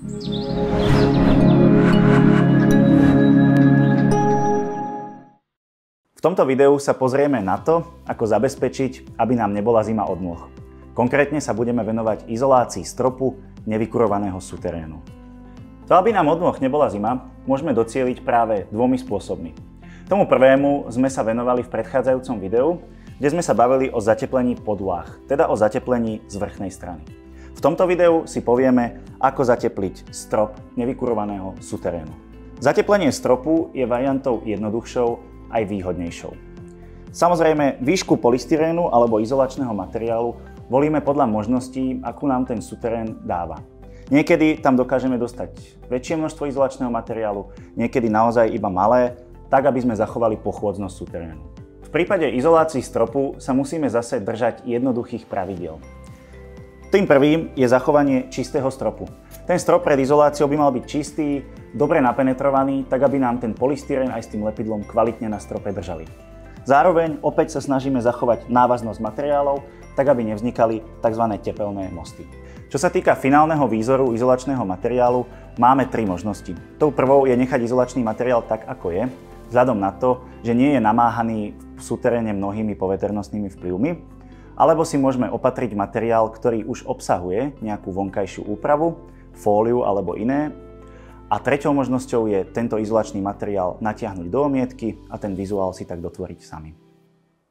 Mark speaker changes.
Speaker 1: V tomto videu sa pozrieme na to, ako zabezpečiť, aby nám nebola zima od nôh. Konkrétne sa budeme venovať izolácii stropu nevykurovaného suterénu. To, aby nám od nôh nebola zima, môžeme docieliť práve dvomi spôsobmi. Tomu prvému sme sa venovali v predchádzajúcom videu, kde sme sa bavili o zateplení podláh, teda o zateplení z vrchnej strany. V tomto videu si povieme, ako zatepliť strop nevykurovaného suterénu. Zateplenie stropu je variantou jednoduchšou aj výhodnejšou. Samozrejme, výšku polystyrénu alebo izolačného materiálu volíme podľa možností, akú nám ten suterén dáva. Niekedy tam dokážeme dostať väčšie množstvo izolačného materiálu, niekedy naozaj iba malé, tak aby sme zachovali pochôdznosť suterénu. V prípade izolácii stropu sa musíme zase držať jednoduchých pravidiel. Tým prvým je zachovanie čistého stropu. Ten strop pred izoláciou by mal byť čistý, dobre napenetrovaný, tak aby nám ten polystyrén aj s tým lepidlom kvalitne na strope držali. Zároveň opäť sa snažíme zachovať návaznosť materiálov, tak aby nevznikali tzv. Tepelné mosty. Čo sa týka finálneho výzoru izolačného materiálu, máme tri možnosti. Tou prvou je nechať izolačný materiál tak, ako je, vzhľadom na to, že nie je namáhaný v suteréne mnohými poveternostnými vplyvmi, alebo si môžeme opatriť materiál, ktorý už obsahuje nejakú vonkajšiu úpravu, fóliu alebo iné. A treťou možnosťou je tento izolačný materiál natiahnuť do omietky a ten vizuál si tak dotvoriť sami.